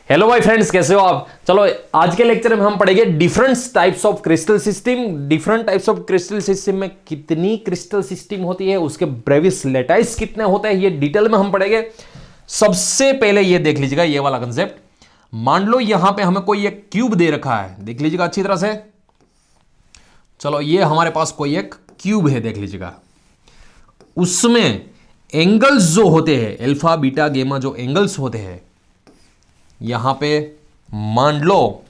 Hello भाई friends, कैसे हो आप। चलो आज के लेक्चर में हम पढ़ेंगे different types of crystal system. Different types of crystal system में कितनी क्रिस्टल सिस्टम होती है, उसके ब्रेविस लेटाइस कितने होते हैं, ये डिटेल में हम पढ़ेंगे। सबसे पहले ये देख लीजिएगा, ये वाला कंसेप्ट। मान लो यहां पे हमें कोई एक क्यूब दे रखा है, देख लीजिएगा अच्छी तरह से। चलो ये हमारे पास कोई एक क्यूब है, देख लीजिएगा। उसमें एंगल्स जो होते हैं, अल्फा बीटा गेमा जो एंगल्स होते हैं, यहां पे मान लो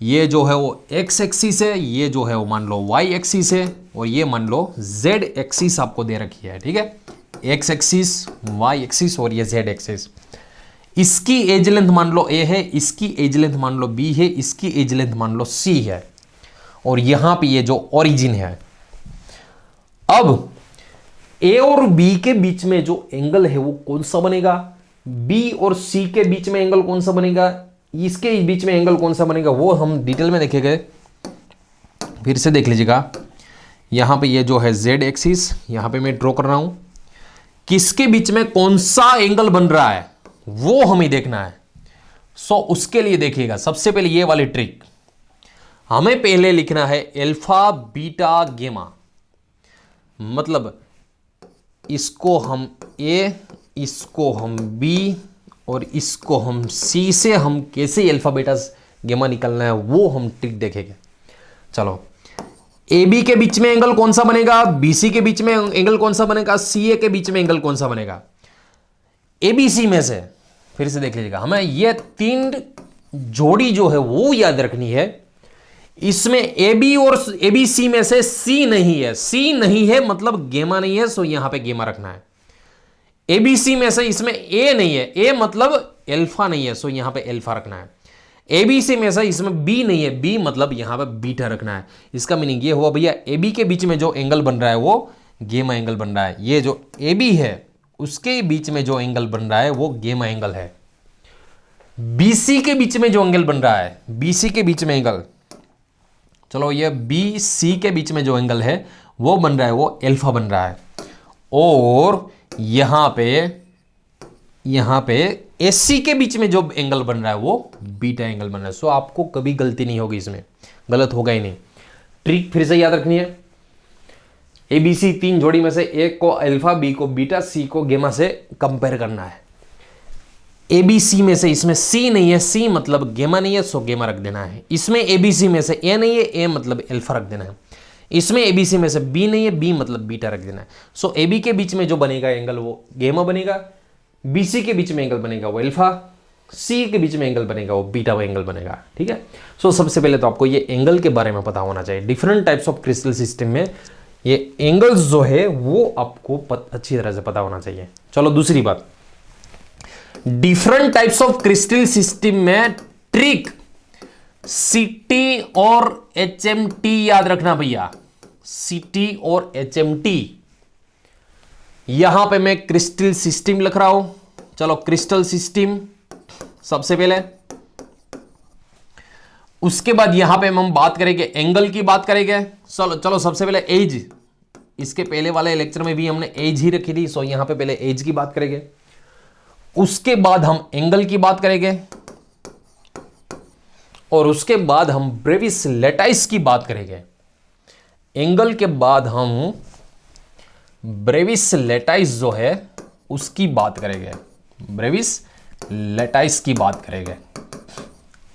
ये जो है वो एक्स एक्सिस है, ये जो है वो मान लो वाई एक्सिस है, और ये मान लो जेड एक्सिस आपको दे रखी है। ठीक है, एक्स एक्सिस, वाई एक्सिस और ये जेड एक्सिस। इसकी एज लेंथ मान लो ए है, इसकी एज लेंथ मान लो बी है, इसकी एज लेंथ मान लो सी है, और यहां पे ये जो ओरिजिन है। अब ए और बी के बीच में जो एंगल है वो कौन सा बनेगा, बी और सी के बीच में एंगल कौन सा बनेगा, इसके बीच में एंगल कौन सा बनेगा, वो हम डिटेल में देखेंगे। फिर से देख लीजिएगा, यहां पे ये जो है जेड एक्सिस, यहां पे मैं ड्रॉ कर रहा हूं, किसके बीच में कौन सा एंगल बन रहा है वो हमें देखना है। सो उसके लिए देखिएगा, सबसे पहले ये वाली ट्रिक हमें पहले लिखना है अल्फा बीटा गेमा। मतलब इसको हम ए, इसको हम बी और इसको हम सी से हम कैसे अल्फा बीटा गेमा निकलना है वो हम ट्रिक देखेंगे। चलो, ए बी के बीच में एंगल कौन सा बनेगा, बी सी के बीच में एंगल कौन सा बनेगा, सी ए के बीच में एंगल कौन सा बनेगा। ए बी सी में से फिर से देख लीजिएगा, हमें ये तीन जोड़ी जो है वो याद रखनी है। इसमें ए बी और ए बी सी में से सी नहीं है, सी नहीं है मतलब गेमा नहीं है, सो यहां पे गेमा रखना है। एबीसी में से इसमें ए नहीं है, ए मतलब अल्फा नहीं है, सो यहां पे अल्फा रखना है। एबीसी में से इसमें बी नहीं है, बी मतलब यहां पे बीटा रखना है। इसका मीनिंग ये हुआ भैया, एबी के बीच में जो एंगल बन रहा है वो गेमा एंगल बन रहा है। ये जो एबी है उसके बीच में जो एंगल बन रहा है वो गेमा एंगल है। बीसी के बीच में जो एंगल बन रहा है, बीसी के बीच में एंगल, चलो ये बी सी के बीच में जो एंगल है वो बन रहा है वो अल्फा बन रहा है। और यहां पे एसी के बीच में जो एंगल बन रहा है वो बीटा एंगल बन रहा है। सो आपको कभी गलती नहीं होगी, इसमें गलत होगा ही नहीं। ट्रिक फिर से याद रखनी है, एबीसी तीन जोड़ी में से एक को अल्फा, बी को बीटा, सी को गेमा से कंपेयर करना है। एबीसी में से इसमें सी नहीं है, सी मतलब गेमा नहीं है, सो गेमा रख देना है। इसमें एबीसी में से ए नहीं है, ए मतलब अल्फा रख देना है। इसमें एबीसी में से बी नहीं है, बी मतलब बीटा रख देना है। सो एबी के बीच में जो बनेगा एंगल वो गेमा बनेगा, बीसी के बीच में एंगल बनेगा वो अल्फा, सी के बीच में एंगल बनेगा वो बीटा एंगल बनेगा। ठीक है, सो सबसे पहले तो आपको ये एंगल के बारे में पता होना चाहिए। Different types of crystal system में ये एंगल्स जो है वो आपको अच्छी तरह से पता होना चाहिए। चलो दूसरी बात, different types of crystal system में ट्रिक सीटी और एचएमटी याद रखना भैया। सीटी और एचएमटी, यहां पे मैं क्रिस्टल सिस्टम लिख रहा हूं। चलो क्रिस्टल सिस्टम सबसे पहले, उसके बाद यहां पे हम बात करेंगे एंगल की बात करेंगे। चलो सबसे पहले एज, इसके पहले वाले लेक्चर में भी हमने एज ही रखी थी, सो यहां पे पहले एज की बात करेंगे, उसके बाद हम एंगल की बात करेंगे, और उसके बाद हम ब्रेविस लेटाइस की बात करेंगे। एंगल के बाद हम ब्रेविस लेटाइस जो है उसकी बात करेंगे, ब्रेविस लेटाइस की बात करेंगे।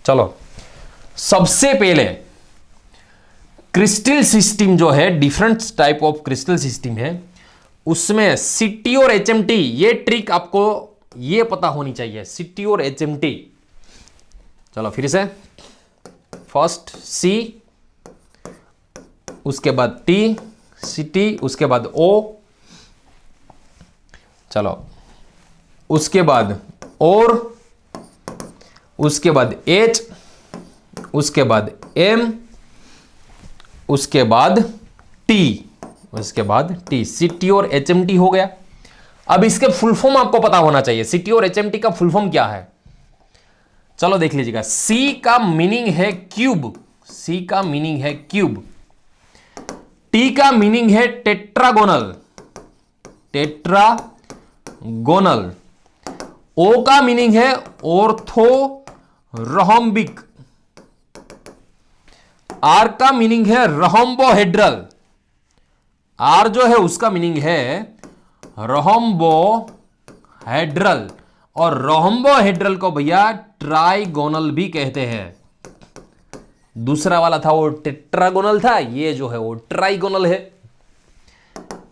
चलो सबसे पहले क्रिस्टल सिस्टम जो है, different type of crystal system है, उसमें सीटी और एचएमटी, ये ट्रिक आपको ये पता होनी चाहिए, सीटी और एचएमटी। चलो फिर से, फर्स्ट सी, उसके बाद टी, सीटी, उसके बाद ओ, चलो उसके बाद और, उसके बाद एच, उसके बाद एम, उसके बाद टी, उसके बाद टी। सीटी और एचएमटी हो गया। अब इसके फुल फॉर्म आपको पता होना चाहिए, सीटी और एचएमटी का फुल फॉर्म क्या है। चलो देख लीजिएगा, सी का मीनिंग है क्यूब, सी का मीनिंग है क्यूब, टी का मीनिंग है टेट्रागोनल, टेट्रागोनल, ओ का मीनिंग है ऑर्थोगोनल, रोहम्बिक। आर का मीनिंग है रोहम्बोहेड्रल। आर जो है उसका मीनिंग है रोहम्बोहेड्रल, और रोहम्बोहेड्रल को भैया ट्राइगोनल भी कहते हैं। दूसरा वाला था वो टेट्रागोनल था, ये जो है वो ट्राइगोनल है।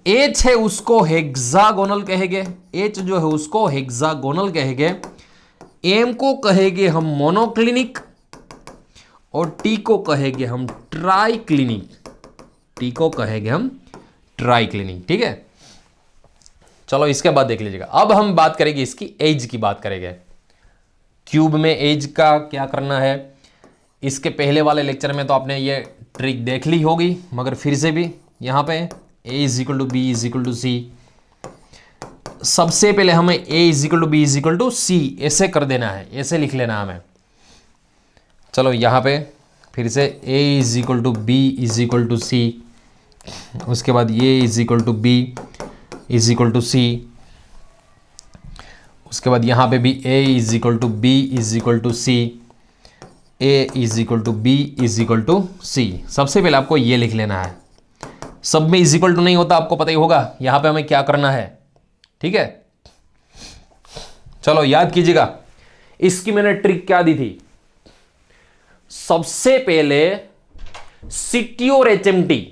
एच है उसको हेक्सागोनल कहेंगे, एच जो है उसको हेक्सागोनल कहेंगे। एम को कहेंगे हम मोनोक्लिनिक, और टी को कहेंगे हम ट्राइक्लिनिक। टी को कहेंगे हम ट्राइक्लिनिक, ठीक है। चलो इसके बाद देख लीजिएगा। अब हम बात करेंगे इसकी एज की बात करेंगे। क्यूब में एज का क्या करना है, इसके पहले वाले लेक्चर में तो आपने ये ट्रिक देख ली होगी, मगर फिर से भी यहां पे a is equal to B is equal to C. सबसे पहले हमें a is equal to B is equal to C ऐसे कर देना है, ऐसे लिख लेना हमें। चलो यहां पे फिर से a is equal to B is equal to C, उसके बाद a is equal to B is equal to C, उसके बाद यहां पे भी a is equal to B is equal to C, a is equal to B is equal to C. सबसे पहले आपको ये लिख लेना है। सब में इज इक्वल टू नहीं होता, आपको पता ही होगा यहां पे हमें क्या करना है, ठीक है। चलो याद कीजिएगा, इसकी मैंने ट्रिक क्या दी थी। सबसे पहले सिटी और एचएमटी,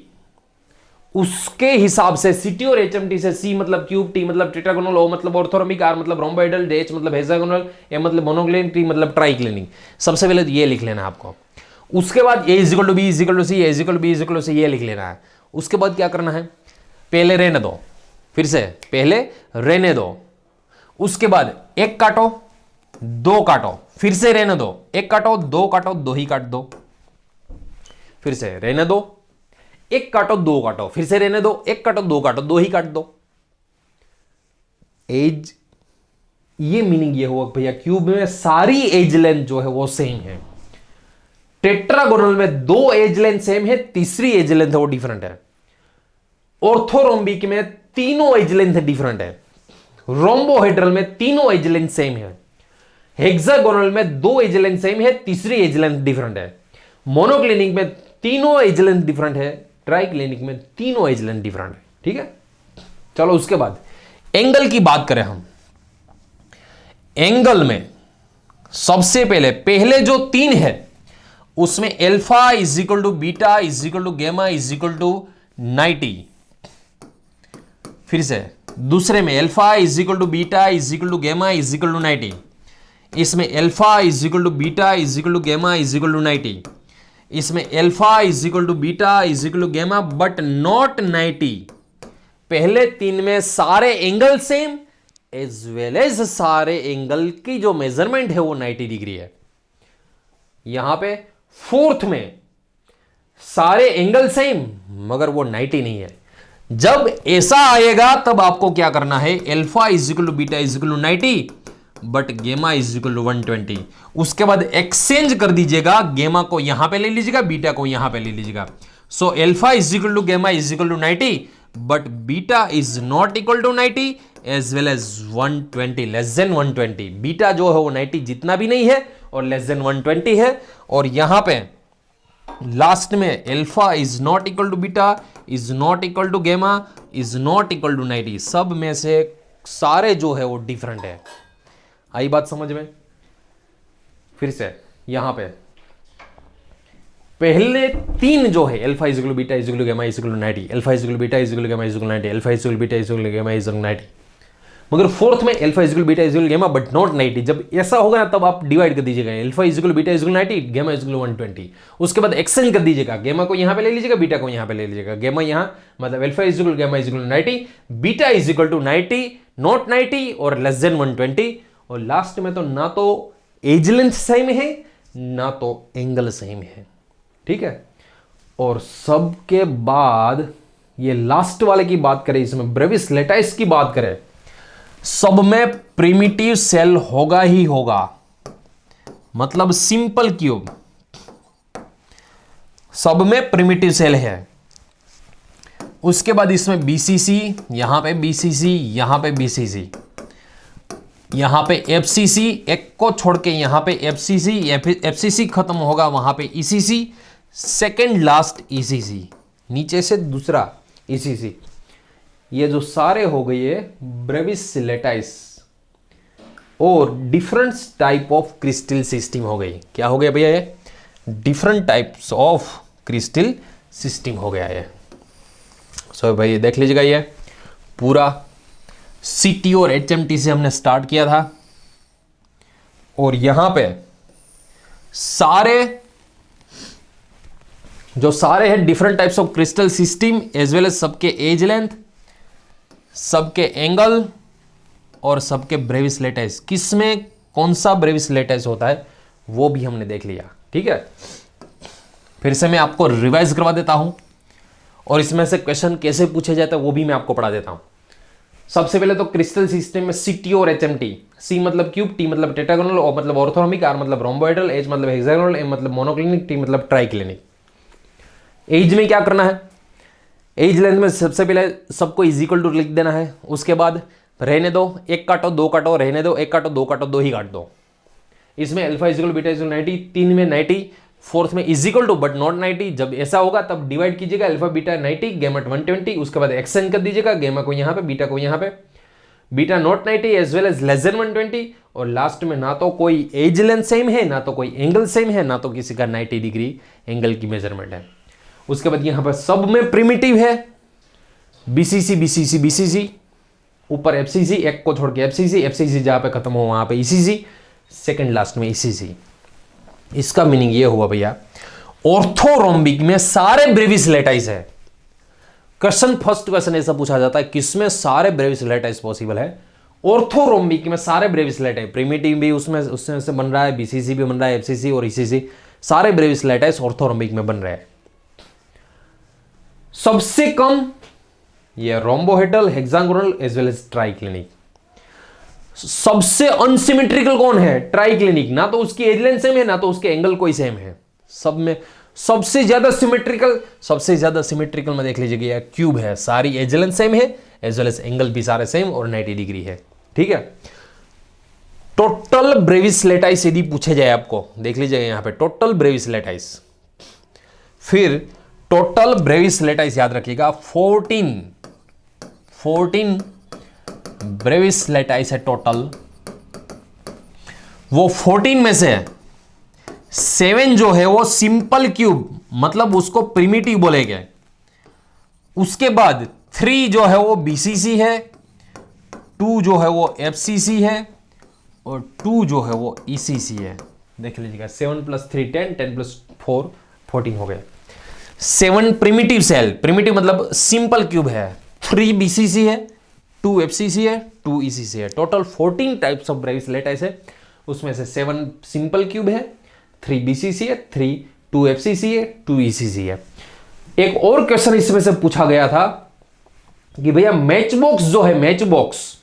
उसके हिसाब से सिटी और एचएमटी से सी मतलब क्यूब, टी मतलब टेट्रागोनल, ओ मतलब ऑर्थोरोम्बिक, आर मतलब रोम्बोइडल, एच मतलब हेक्सागोनल, ए मतलब मोनोक्लिनिक, टी मतलब ट्राइक्लिनिक। सबसे पहले तो ये लिख लेना है आपको। उसके बाद A is equal to B is equal to C, A is equal to B is equal to C, ये लिख लेना है। उसके बाद क्या करना है, पहले रहने दो, फिर से पहले रहने दो, उसके बाद एक काटो, दो काटो, फिर से रहने दो, एक काटो, दो काटो, दो ही काट दो, फिर से रहने दो, एक काटो, दो काटो, फिर से रहने दो, एक काटो, दो काटो, दो ही काट दो। एज, ये मीनिंग ये हुआ भैया क्यूब में सारी एज लेंथ जो है वो सेम है। टेट्रागोनल में दो एज लेंथ सेम है, तीसरी एज लेंथ है वो डिफरेंट है। ऑर्थोरोम्बिक में तीनों एज लेंथ डिफरेंट है। रोम्बोहेड्रल में तीनों एज लेंथ सेम है। हेक्सागोनल में दो एज लेंथ सेम है, तीसरी एज लेंथ डिफरेंट है। मोनोक्लिनिक में तीनों एज लेंथ डिफरेंट है, ट्राइक्लिनिक में तीनों एज लेंथ डिफरेंट है, ठीक है। चलो उसके बाद एंगल की बात करें हम। एंगल में सबसे पहले जो तीन है उसमें alpha is equal to beta is equal to gamma is equal to 90। फिर से दूसरे में alpha is equal to beta is equal to gamma is equal to 90। इसमें alpha is equal to beta is equal to gamma is equal to 90। इसमें alpha is equal to beta is equal to gamma but not 90। पहले तीन में सारे angle same as well as सारे angle की जो measurement है वो 90 डिग्री है। यहां पे फोर्थ में सारे एंगल सेम मगर वो 90 नहीं है। जब ऐसा आएगा तब आपको क्या करना है, alpha is equal to beta is equal to 90 but gamma is equal to 120। उसके बाद एक्सचेंज कर दीजिएगा, गेमा को यहां पे ले लीजिएगा, बीटा को यहां पे ले लीजिएगा। So alpha is equal to gamma is equal to 90 but beta is not equal to 90 as well as 120, less than 120। Beta जो है वो 90 जितना भी नहीं है और लेस देन 120 है। और यहां पे लास्ट में alpha is not equal to beta is not equal to gamma is not equal to 90। सब में से सारे जो है वो डिफरेंट है। आई बात समझ में? फिर से यहां पे पहले तीन जो है alpha is equal to beta is equal to gamma is equal to 90, alpha is equal to beta is equal to gamma is equal to 90, alpha is equal to beta is equal to gamma is equal to 90। मगर fourth में alpha is equal to beta is equal to gamma but not 90। जब ऐसा होगा ना तब आप divide कर दीजिएगा, alpha is equal to beta is equal to 90, gamma is equal to 120। उसके बाद एक्सचेंज कर दीजिएगा, गेमा को यहां पे ले लीजिएगा, बीटा को यहां पे ले लीजिएगा। गेमा यहां मतलब alpha is equal to gamma is equal to 90, beta is equal to 90 not 90 और लेस देन 120। और लास्ट में तो ना तो एज लेंथ सेम है ना तो एंगल सेम है, ठीक है। और सबके बाद ये लास्ट वाले की बात करें, इसमें ब्रेविस लेटाइस की बात करें, सब में प्रिमिटिव सेल होगा ही होगा, मतलब सिंपल क्यूब सब में प्रिमिटिव सेल है। उसके बाद इसमें बीसीसी, यहां पे बीसीसी, यहां पे बीसीसी, यहां पे एफसीसी, एक को छोड़ के यहां पे एफसीसी, एफसीसी खत्म होगा वहां पे ईसीसी, सेकंड लास्ट ईसीसी, नीचे से दूसरा ईसीसी। ये जो सारे हो गए ये ब्रेविस लेटाइस और different type of crystal system हो गई। क्या हो गया भैया? ये different types of crystal system हो गया है। सो भाई देख लीजिएगा, ये पूरा सीटी और एचएमटी से हमने स्टार्ट किया था और यहां पे सारे हैं different types of crystal system as well as सबके एज लेंथ, सबके एंगल और सबके ब्रेविस लेटाइस। किसमें कौन सा ब्रेविस लेटाइस होता है वो भी हमने देख लिया। ठीक है, फिर से मैं आपको रिवाइज करवा देता हूं और इसमें से क्वेश्चन कैसे पूछे जाते हैं वो भी मैं आपको पढ़ा देता हूं। सबसे पहले तो क्रिस्टल सिस्टम में सीटी और एचएमटी। सी मतलब क्यूब, टी मतलब टेट्रागोनल, ओ मतलब ऑर्थोरोमिक, आर मतलब रोम्बोइडल, एच मतलब हेक्सागोनल, एम मतलब मोनोक्लिनिक, टी मतलब ट्राइक्लिनिक। एज में क्या करना है? एज लेंथ में सबसे पहले सबको इज इक्वल टू लिख देना है। उसके बाद रहने दो, एक काटो, दो काटो, रहने दो, एक काटो, दो काटो, दो ही काट दो। इसमें alpha is equal beta is equal 90, 3 में 90, फोर्थ में is equal to but not 90। जब ऐसा होगा तब डिवाइड कीजिएगा, अल्फा बीटा 90, गेमा 120, उसके बाद एक्सचेंज कर दीजिएगा, गेमा को यहाँ पे, बीटा को यहाँ पे, beta not 90 as well as less than 120। और लास्ट में ना तो कोई एज लेंथ सेम है, ना तो कोई एंगल सेम है, ना तो किसी का 90 डिग्री एंगल की मेजरमेंट है। उसके बाद यहाँ पर सब में प्रिमिटिव है, बीसीसी बीसीसी बीसीसी, ऊपर एफसीसी, एक को छोड़ के एफसीसी, एफसीसी जहां पे खत्म हो वहां पे ईसीसी, सेकंड लास्ट में ईसीसी। इसका मीनिंग ये हुआ भैया, ऑर्थोरोम्बिक में सारे ब्रेविस लेटाइस है। क्वेश्चन फर्स्ट क्वेश्चन ऐसा पूछा जाता है किसमें सारे ब्रेविस लेटाइस पॉसिबल है? ऑर्थोरोम्बिक में सारे ब्रेविस लेटाइस, प्रिमिटिव भी उसमें से बन रहा है, बीसीसी भी बन रहा है, एफसीसी और ईसीसी, सारे ब्रेविस लेटाइस ऑर्थोरोम्बिक में बन रहे हैं। सबसे कम ये rhombohedral, hexagonal as well as triclinic. सबसे अनसिमेट्रिकल कौन है? ट्राइक्लिनिक। ना तो उसकी एज लेंथ सेम है, ना तो उसके एंगल कोई सेम है। सब में सबसे ज्यादा सिमेट्रिकल में देख लीजिएगा क्यूब है, सारी एज लेंथ सेम है एज वेल एज एंगल भी सारे सेम और 90 डिग्री है। ठीक है, टोटल ब्रेविस लेटाइस यदि पूछे जाए आपको, देख लीजिएगा यहां पे टोटल ब्रेविस लेटाइस, फिर टोटल ब्रेविस लेटाइस याद रखिएगा 14 ब्रेविस लेटाइस है टोटल। वो 14 में से 7 जो है वो सिंपल क्यूब, मतलब उसको प्रिमिटिव बोलेंगे। उसके बाद 3 जो है वो बीसीसी है, 2 जो है वो एफसीसी है और 2 जो है वो ईसीसी है। देख लीजिएगा 7 + 3 10, 10 + 4 14 हो गए। 7 प्रिमिटिव सेल, प्रिमिटिव मतलब सिंपल क्यूब है, 3 बीसीसी है, 2 एफसीसी है, 2 ईसीसी है। Total 14 types of Brevis lattice है। उसमें से 7 सिंपल क्यूब है, 3 बीसीसी है, 2 एफसीसी है, 2 ईसीसी है। एक और क्वेश्चन इसमें से पूछा गया था कि भैया मैच बॉक्स जो है, मैच बॉक्स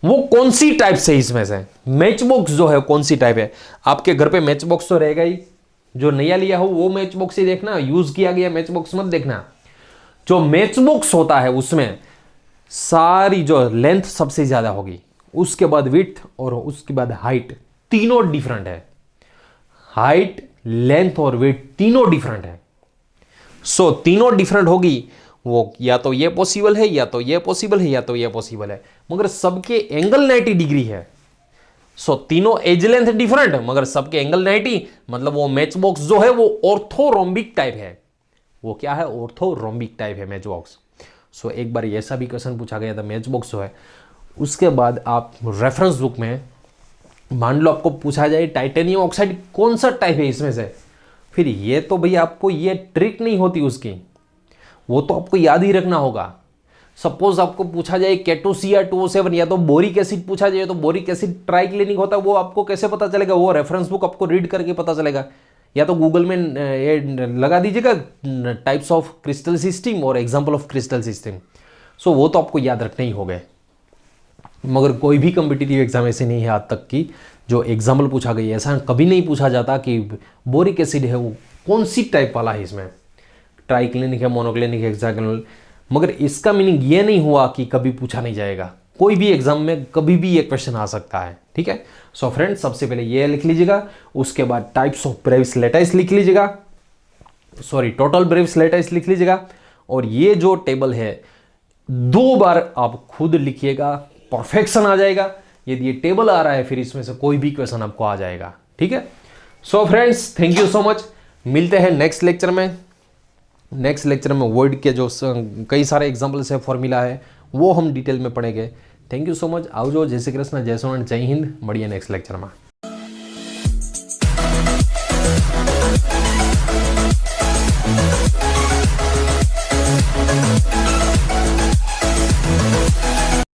वो कौन सी टाइप से, इसमें से मैच बॉक्स जो है कौन सी टाइप है? आपके घर पे मैच बॉक्स तो रहेगा ही, जो नया लिया हो वो मैच बॉक्स ही देखना, यूज किया गया मैच बॉक्स मत देखना। जो मैच बॉक्स होता है उसमें सारी जो लेंथ सबसे ज्यादा होगी, उसके बाद विड्थ और उसके बाद हाइट, तीनों डिफरेंट है। हाइट, लेंथ और विड्थ तीनों डिफरेंट है। सो तीनों डिफरेंट होगी, वो या तो ये पॉसिबल है, या तो ये पॉसिबल है, या तो ये पॉसिबल है, मगर सबके एंगल 90 डिग्री है। सो तीनों एज लेंथ डिफरेंट मगर सबके एंगल 90, मतलब वो मैच बॉक्स जो है वो ऑर्थोरोम्बिक टाइप है। वो क्या है? ऑर्थोरोम्बिक टाइप है मैच बॉक्स। सो एक बार ऐसा भी क्वेश्चन पूछा गया था मैच बॉक्स जो है। उसके बाद आप रेफरेंस बुक में मान लो आपको पूछा जाए टाइटेनियम ऑक्साइड कौन सा टाइप है इसमें से, फिर ये तो भैया आपको ये ट्रिक नहीं होती उसकी, वो तो आपको याद ही रखना होगा। सपोज आपको पूछा जाए केटोसिया 207 या तो बोरिक एसिड पूछा जाए तो बोरिक एसिड ट्राइक्लिनिक होता है, वो आपको कैसे पता चलेगा? वो रेफरेंस बुक आपको रीड करके पता चलेगा, या तो गूगल में ये लगा दीजिएगा टाइप्स ऑफ क्रिस्टल सिस्टम और एग्जांपल ऑफ क्रिस्टल सिस्टम। सो वो तो आपको याद रखने ही हो गए। मगर कोई भी कॉम्पिटिटिव एग्जाम ऐसे नहीं है आज तक की जो एग्जाम्पल पूछा गई, ऐसा कभी नहीं पूछा जाता कि बोरिक एसिड है वो कौन सी टाइप वाला है, इसमें ट्राइक्लिनिक है, मोनोक्लिनिक है, हेक्सागोनल। मगर इसका मीनिंग ये नहीं हुआ कि कभी पूछा नहीं जाएगा, कोई भी एग्जाम में कभी भी ये क्वेश्चन आ सकता है, ठीक है। सो फ्रेंड्स, सबसे पहले ये लिख लीजिएगा, उसके बाद टाइप्स ऑफ ब्रेविस लेटाइस लिख लीजिएगा, सॉरी टोटल ब्रेविस लेटाइस लिख लीजिएगा, और ये जो टेबल है 2 बार आप खुद लिखिएगा, परफेक्शन आ जाएगा। यदि ये टेबल आ रहा है फिर इसमें से कोई भी क्वेश्चन आपको आ जाएगा, ठीक है। So friends, thank you so much, मिलते हैं नेक्स्ट लेक्चर में। नेक्स्ट लेक्चर में वर्ड के जो कई सारे एग्जाम्पल्स है, फॉर्मूला है, वो हम डिटेल में पढ़ेंगे। थैंक यू सो मच, आओ जो, जय श्री कृष्ण, जय सोनार, जय हिंद, बढ़िया नेक्स्ट लेक्चर में।